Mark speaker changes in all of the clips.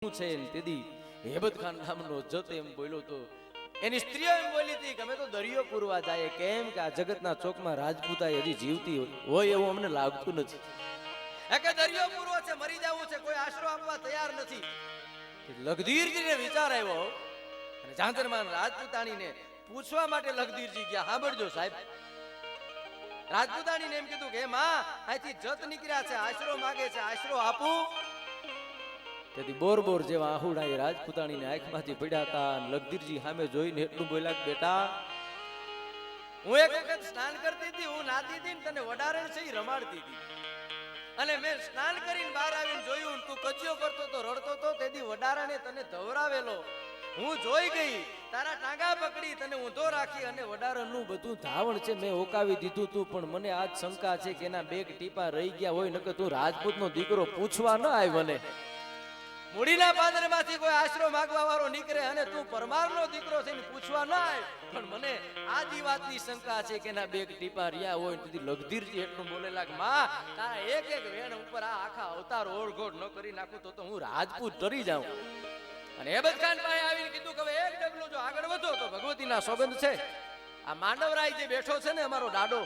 Speaker 1: છે તેદી હેબત ખાન નામનો જત એમ બોલ્યો તો એની સ્ત્રીઓ એમ બોલી હતી કે અમે તો દરિયો પૂરવા જાય, કેમ કે આ જગતના ચોકમાં રાજપૂતાઈ હજી જીવતી હોય એવું અમને લાગતું નથી. કે દરિયો પૂરવો છે, મરી જવું છે, કોઈ આશરો આપવા તૈયાર નથી. લખધીરજીને વિચાર આવ્યો અને જાંતરમાન રાજપૂતાણીને પૂછવા માટે લખધીરજી ગયા. સાંભળજો સાહેબ, રાજપૂતાણીને એમ કીધું કે માં અહીંથી જત નીકળ્યા છે, આશરો માંગે છે, આશરો આપું? તેથી બોર બોર જેવા આહુડા એ રાજપૂતાણીને આંખમાંથી પડ્યા હતા. લખધીરજી સામે જોઈને એટલું બોલ્યા કે બેટા, હું એક વખત સ્નાન કરતી હતી, હું નાતી હતી ને તને વડારણ છે રમાડતી હતી, અને મેં સ્નાન કરીને બહાર આવીને જોયું તું કજિયો કરતો તો, રડતો તો, તેથી વડારણે તને ધવરાવેલો. હું જોઈ ગઈ, તારા ટાંગા પકડી તને ઊંધો રાખી અને વડારણનું બધું ધાવણ છે મેં ઓકાવી દીધું તું. પણ મને આજ શંકા છે કે એના બેગ ટીપા રહી ગયા હોય, નકર તું રાજપૂતનો દીકરો પૂછવા ન આવ્યો ને. મૂડીના પાંદરમાંથી કોઈ આશરો માંગવા વાળો નીકળે અને તું પરમારનો દીકરો છે ને પૂછવા ન આય. પણ મને આ જી વાતની શંકા છે કે એના બેગ ટીપા રહ્યા હોય. તેથી લખધીરજી એટલું બોલેલા કે માં તારા એક એક વેણ ઉપર આ આખા અવતાર ઓળઘોડ ન કરી નાખું તો હું રાજપૂત તરી જાઉં. અને હેબત ખાન પાસે આવીને કીધું કે એક ડગલું જો આગળ વધો તો ભગવતીના સોગંદ છે, આ માંડવરાય જે બેઠો છે ને અમારો દાડો,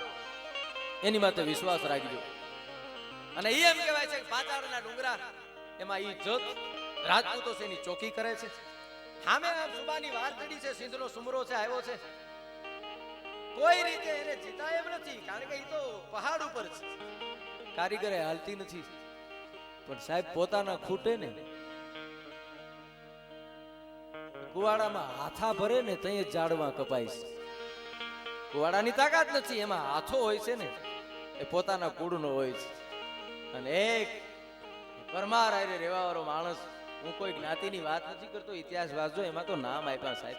Speaker 1: એની માથે વિશ્વાસ રાખજો. અને એ એમ કહેવાય છે કે પાતાળના ડુંગરા એમાં ઈ જત રાજપૂતો છે એની ચોકી કરે છે. સામે સુબાની વાર ચડી છે, સિંધનો સુમરો છે આવ્યો છે, કોઈ રીતે એને જીતાય એમ નથી, કારણ કે ઈ તો પહાડ ઉપર છે, કારીગરે હાલતી નથી. પણ સાહેબ પોતાના ખૂટે ને કુવાડામાં હાથા ભરે ને તઈ ઝાડવા કપાય છે. કુવાડાની તાકાત નથી, એમાં હાથો હોય છે ને એ પોતાના કુળનો હોય છે. અને એક પરમાર આરે રહેવા વાળો માણસ, હું કોઈ જ્ઞાતિની વાત નથી કરતો, ઇતિહાસ વાંચજો, એમાં તો નામ આપ્યા સાહેબ.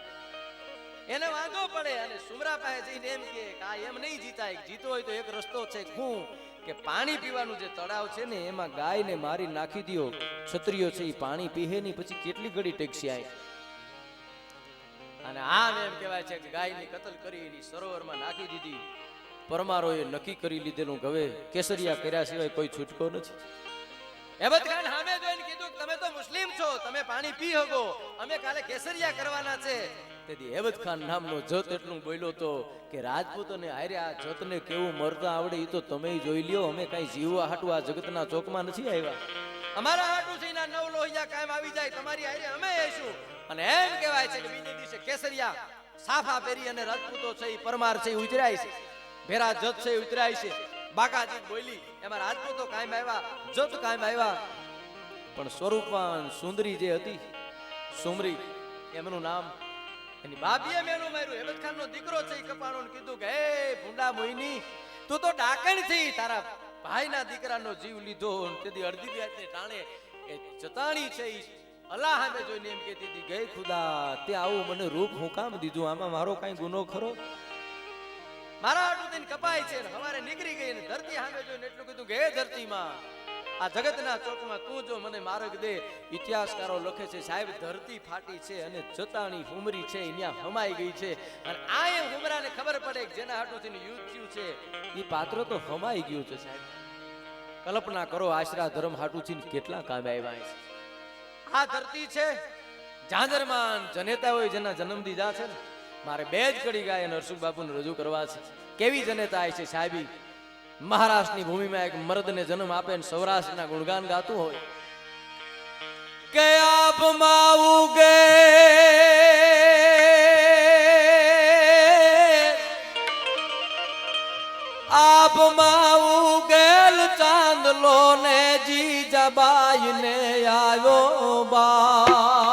Speaker 1: એને વાંધો પડે અને સુમરા પાસે જઈને એમ કે આ એમ નહીં જીતાય, જીતો હોય તો એક રસ્તો છે, શું કે પાણી પીવાનું જે તળાવ છે ને એમાં ગાયને મારી નાખી દો, ક્ષત્રિયો છે એ પાણી પીહે નહીં, પછી કેટલી ઘડી ટેક્સી આવે. અને આમ એમ કહેવાય છે કે ગાયની કતલ કરી સરોવરમાં નાખી દીધી. પરમારોએ નક્કી કરી લીધેલું કે હવે કેસરિયા કર્યા સિવાય કોઈ છૂટકો નથી. હેબત ખાન સામે જોઈને કીધું કે તમે તો મુસ્લિમ છો, તમે પાણી પી શકો, અમે કાલે કેસરિયા કરવાના છે. તેથી હેબત ખાન નામનો જત એટલું બોલ્યો તો કે રાજપૂતોને હારે આ જતને કેવું મરતા આવડે એ તો તમે જોઈ લ્યો, અમે કઈ જીવવા હાટું આ જગતના ચોકમાં નથી આવ્યા. અમારા હાટું છે એના 9 લોહિયા કાયમ આવી જાય, તમારી હારે અમે આવીશું. અને એમ કહેવાય છે કે બીજે દિવસે કેસરિયા સાફા પહેરી અને રાજપૂતો છે એ પરમાર છે એ ઉતરાય છે, ભેરા જત છે એ ઉતરાય છે. બાકાજી બોલી એમાં રાજપૂતો કાયમ આવ્યા, જત કાયમ આવ્યા. પણ સ્વરૂપવાન સુંદરી જે હતી, સુમરી એમનું નામ, એની બાપીએ મેનું માર્યું. હેબત ખાનનો દીકરો છે એ કપાણો ને કીધું કે હે ભૂંડા મોહિની, તું તો ડાકણ થી તારા ભાઈના દીકરાનો જીવ લીધો. તેથી અડધી રાતે ટાણે એ જતાણી છે એ અલ્લાહ સામે જોઈને એમ કહેતી હતી, ગઈ ખુદા તે આવું મને રૂપ હું કામ દીધું, આમાં મારો કઈ ગુનો ખરો? મારા હાટું થઈને કપાય છે. હવારે નીકળી ગઈ ને ધરતી સામે જોઈને એટલું કીધું કે હે ધરતીમાં, આ જગતના ચોકમાં તું જો મને માર્ગ દે. ઇતિહાસકારો લખે છે સાહેબ ધરતી ફાટી છે અને જતાણી હુમરી છે અહીંયા હમાઈ ગઈ છે. અને આ એ હુમરાને ખબર પડે કે જેના હાટું થઈને યુદ્ધ થયું છે એ પાત્ર તો હમાઈ ગયું છે સાહેબ. કલ્પના કરો આશરા ધર્મ હાટું થઈને કેટલા કામે આવ્યા છે. આ ધરતી છે, ઝાંઝરમાન જનેતા હોય જેના જન્મ દીધા છે ને, મારે બે જ કડી ગાય નરસુખ બાપુને રજૂ કરવા છે. કેવી જનેતા છે સાહેબી. મહારાષ્ટ્રની ભૂમિમાં એક મર્દને જન્મ આપે ને સૌરાષ્ટ્રના ગુણગાન ગાતું હોય કે આપમાં ઉગે આપમાં ઉગેલ ચાંદલો ને જીજાબાઈ ને આવ્યો બા.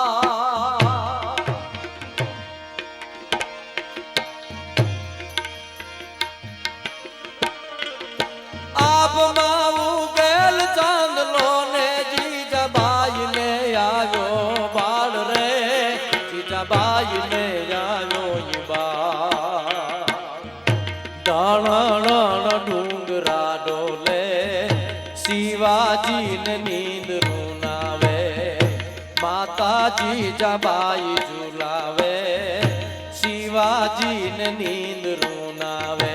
Speaker 1: આપમાં ઉગેલ ચાંદલો ને જીજાબાઈ ને આવ્યો બાળ રે, જીજાબાઈ ને આવ્યો બા. ડાણ ડુંગરા ડોલે શિવાજી ને નીંદ રૂનાવે, માતા જીજાબાઈ ઝુલાવે, શિવાજી ને નીંદ રૂનાવે.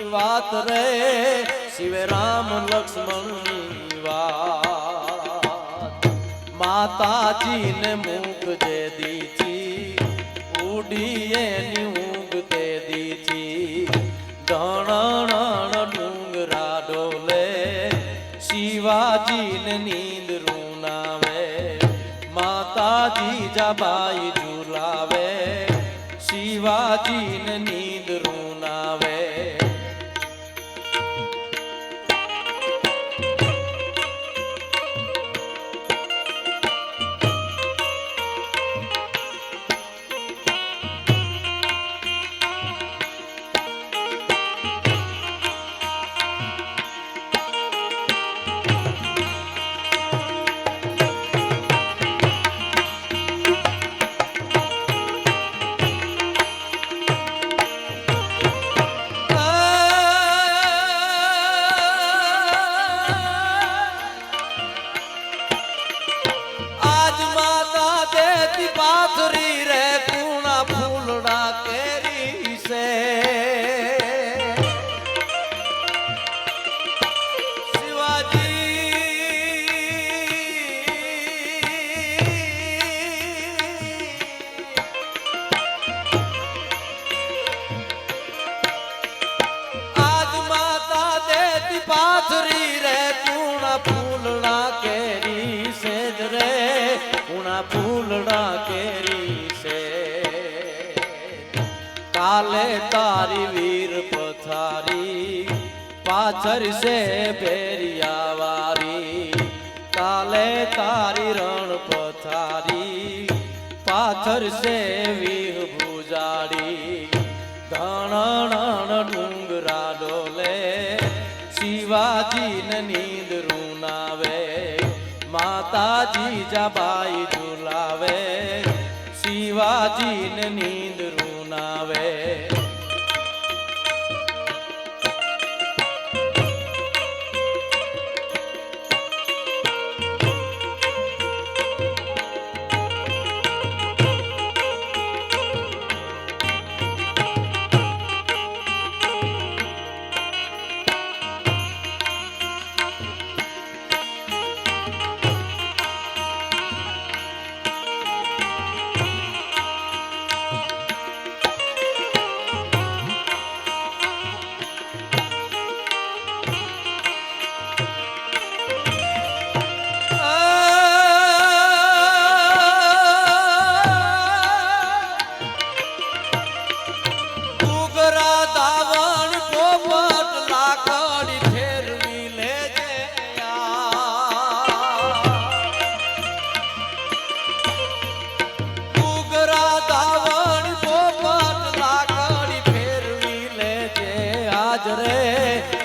Speaker 1: વાત રે શિવે રામ લક્ષ્મણની વાત માતાજીને મૂક જે દીધી ઉડી એની ઊંઘ તે દીધી ધણ ડુંગરા ડોલે શિવાજીને નીંદ રૂનાવે માતાજી જાબાઈ ઝુલાવે શિવાજીને નીંદ રૂનાવે પાથરી રે કુણા ફૂલડા કેરી છે શિવાજી આજ માતા દેતી પાથરી રે કુણા ફૂલડા કેરી છે રે કુણા ફૂલડા કેરી છે કાલે તારી વીર પથારી પાછળ છે ભેરિયા વારી કાલે તારી રણ પથારી પાછળ છે વીર ભુજાડી ધણ ડુંગરા ડોલે શિવાજીને નીંદ રૂનાવે માતાજી જાબાઈ ઝુલાવે શિવાજીને નીંદ રૂનાવે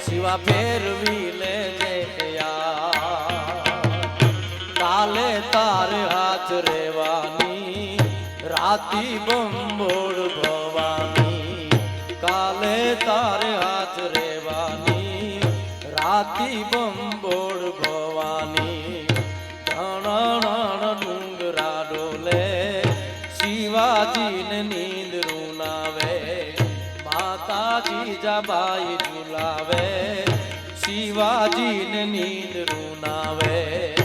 Speaker 1: શિવા ફેરવી લેજે કાલે તારે હાથ રેવાની રાતી બંબોળ ભવાની કાલે તારે હાથ રેવાની રાતી બંબોળ ભવાની ધણ ડુંગરા ડોલે શિવાજીને નીંદ રૂનાવે માતાજી જાબાઈ ઝુલાવે શિવાજીને નીંદ રૂનાવે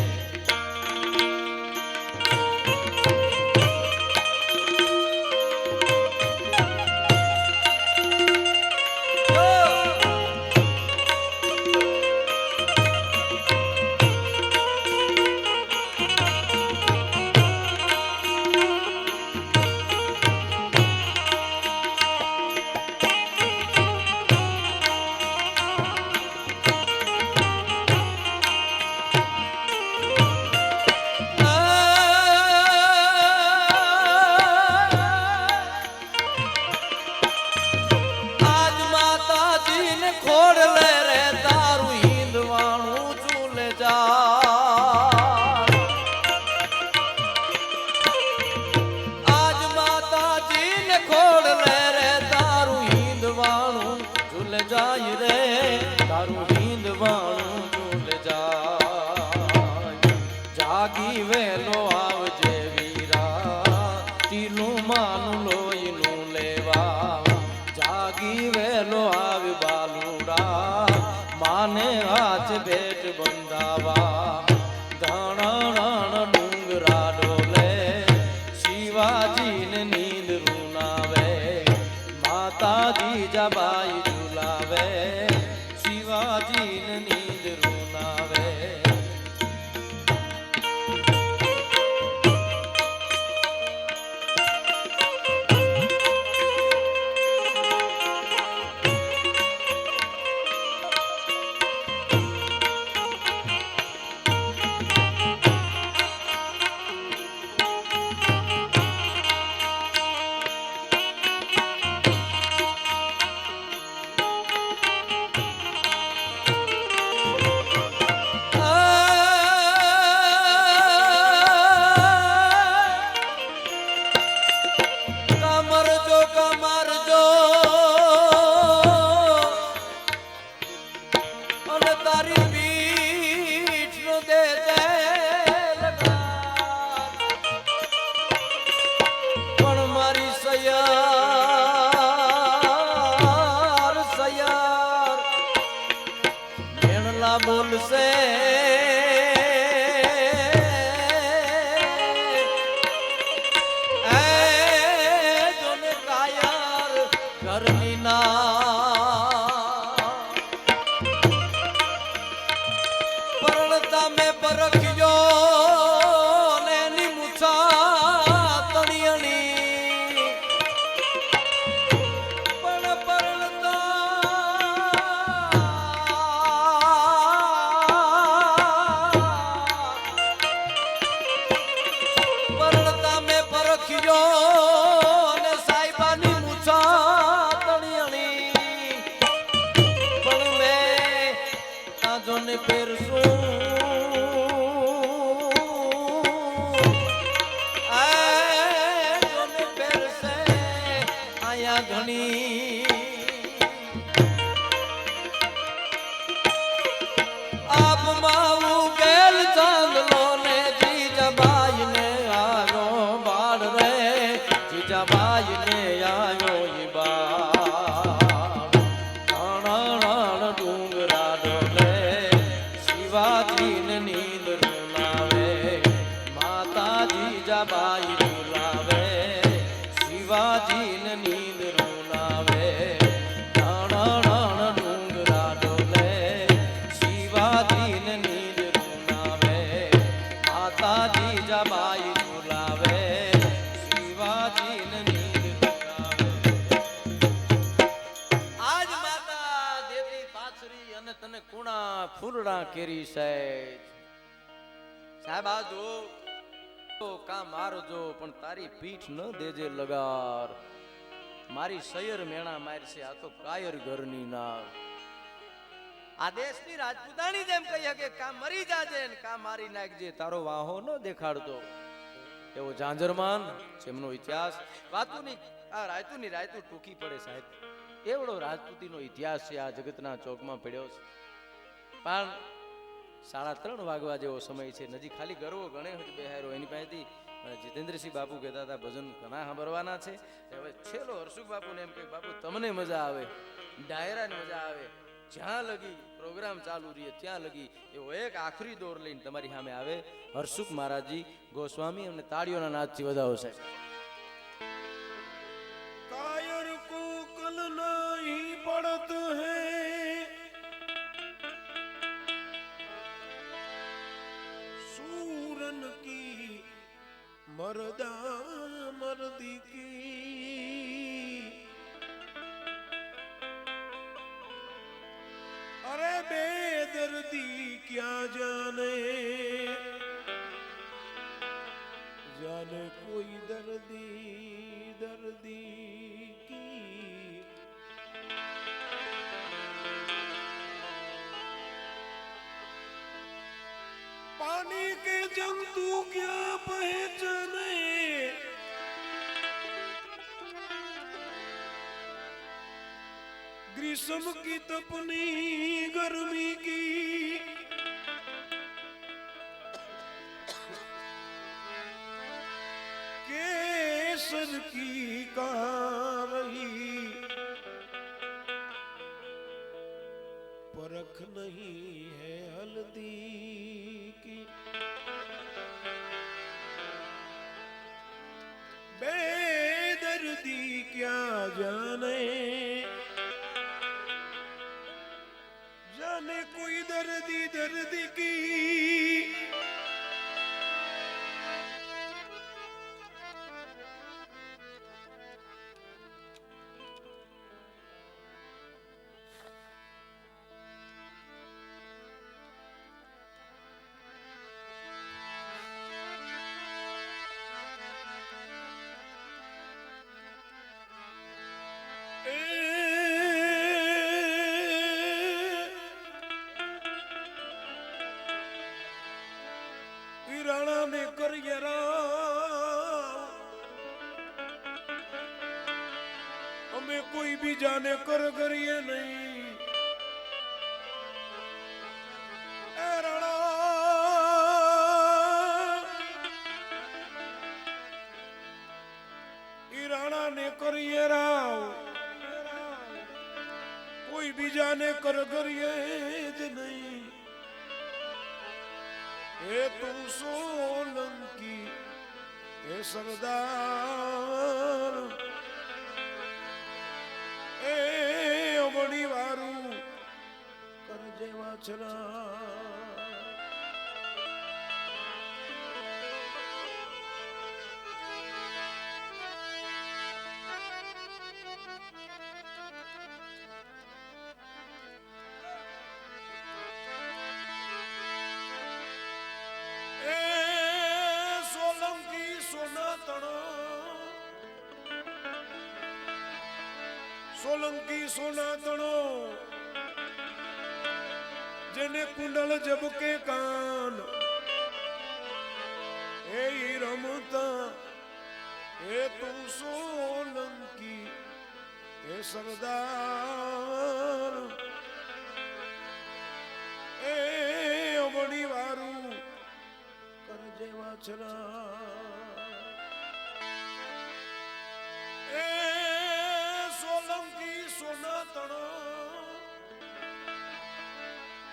Speaker 1: જાગી વેલો આવજે વીરા ટીલું માનું લોહીનું લેવા જાગી વેલો આવી બાલું આને હાથ ભેટ બંધાવા ધણ ડુંગરા ડોલે શિવાજીને નીંદ રૂનાવે માતાજી જબાઈ ઝુલાવે શિવાજીને નીંદ રૂનાવે બોલશે જોને કાયર ઘરની ના પરણતા મેં પરખ્યો ને એની મૂછા તણિયણી પણ પરણતા ને સાહેબાની મૂછા તણિયણી પણ મેં તાજોને પહેરશું જોને પહેરશે આયા ઘણી આપમાં ઉકેલ ચાંદલો ને જીજાબાઈ ને આયો બાળ રે જીજાબાઈ ને આયો ઈ બાળ રણ ડુંગરા ડોલે શિવાજી ને નીંદ રૂનાવે માતા જીજાબાઈ ઝુલાવે શિવાજી ને નીંદ રૂનાવે રણ ડુંગરા ડોલે શિવાજી ને નીંદ રૂનાવે માતા જીજાબાઈ ઝુલાવે શિવાજી ને નીંદ રૂનાવે આજ માતા દેવી પાછરી અને તને કુણા ફૂલડા કેરી સાહેબ આ જો કા મારજો પણ તારી પીઠ ન દેજે લગાર મારી સયર મેણા મારશે આ તો કાયર ઘરની ના આ દેશની રાજપૂતાણી જેમ કહી કે કા મરી જાજે ને કા મારી નાખજે તારો વાહો ન દેખાડતો એવો ઝાંઝરમાન જેમનો ઇતિહાસ વાતુની આ રાયતુની રાયતુ ટૂંકી પડે સાહેબ એવડો રાજપૂતીનો ઇતિહાસ છે આ જગતના ચોકમાં પડ્યો છે પણ 3:30 વાગવા જેવો સમય છે નજી ખાલી ગરવો ગણે બેહારો એની પાસેથી જીતેન્દ્રસિંહ બાપુ કહેતા હતા ભજન ઘણા સાંભળવાના છે હવે છેલ્લો હર્ષુક બાપુને એમ કે બાપુ તમને મજા આવે ડાયરાને મજા આવે જ્યાં લગી પ્રોગ્રામ ચાલુ રહીએ ત્યાં લગી એવો એક આખરી દોર લઈને તમારી સામે આવે હર્ષુક મહારાજજી ગોસ્વામી અમને તાળીઓના નાદથી વધાવો સાહેબ
Speaker 2: कायर को कल नहीं पड़त है सूरन की मर्दा मर्दी की अरे बेदर्दी क्या जाने जाने कोई दर्दी दर्दी की पानी के जंतु क्या पहचाने ग्रीष्म की तपनी गर्मी की केसर की कहा रही परख नहीं है हल्दी की बेदर्दी क्या जाने जाने कोई दर्दी दर्द की राणा ने कर हमें कोई भी जाने कर करिए नहीं ए राणा राणा ने करिए राव कोई भी जाने कर करिए नहीं ए तुम सोलंकी ए सरदार ए अमणी वारू कर जेवा छला सोलंकी सोना तणो जेने कुंडल जब के कान ए रमता ए तुम सोलंकी ए सरदार ए अमणी वारू कर जेवा छला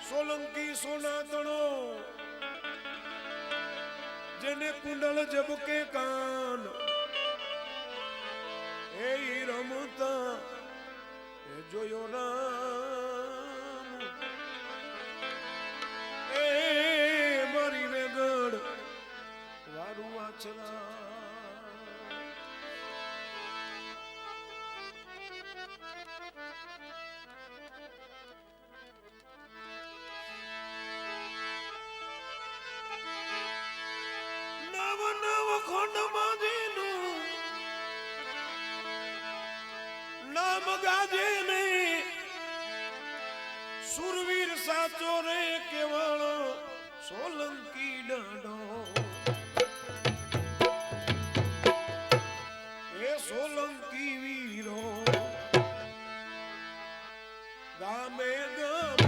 Speaker 2: सोलंकी सोना तणो जेने कुंडल जब के कान ए रमता ए जोयो राम ए मारी वेगड़ वारू आचला नाम गाजे ने सुरवीर साचो रे केवड़ो सोलंकी डाडो ए सोलंकी वीरो गामे गाम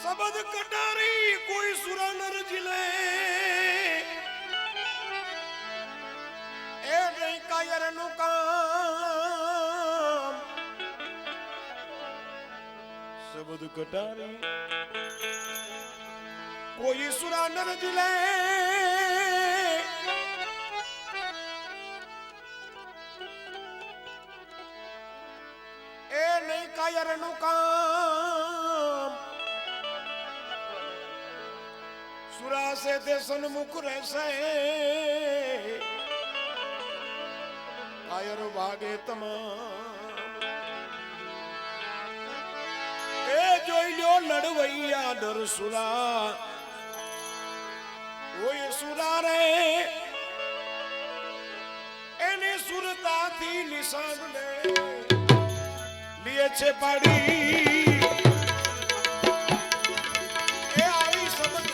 Speaker 2: શબ્દ કટારી કોઈ સુરાનર જીલે એ નહીં કાયર નું કામ શબ્દ કટારી કોઈ સુરાનર જીલે એ નહીં કાયર નું કામ સુરા से તે સન્મુખ રહેશે કાયર ભાગે તમામ એ જોઈ લ્યો લડવૈયા ડર સુરા ઓય સુરા રે એની સુરતાથી નિશાન લે લીએ છે પાડી એ આવી સમજ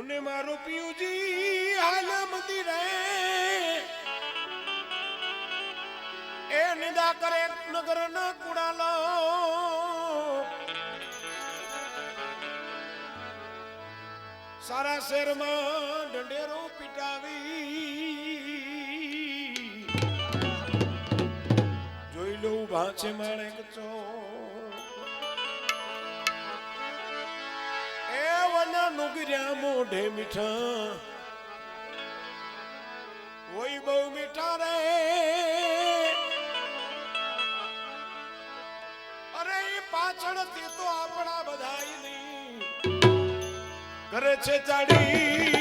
Speaker 2: ને મારો પિયુજી હાલ મંદિરે એ નિંદા કરે નગર ના કુડાલો સારા શહેરમાં ઢંઢેરો પીટાવી જોઈ લો ઉભા છે માણે કચો નુગર્યા મોઢે મીઠા ઓય બહુ મીઠા રે અરે એ પાછળથી તો આપણા બધાય નહીં કરે છે ચાડી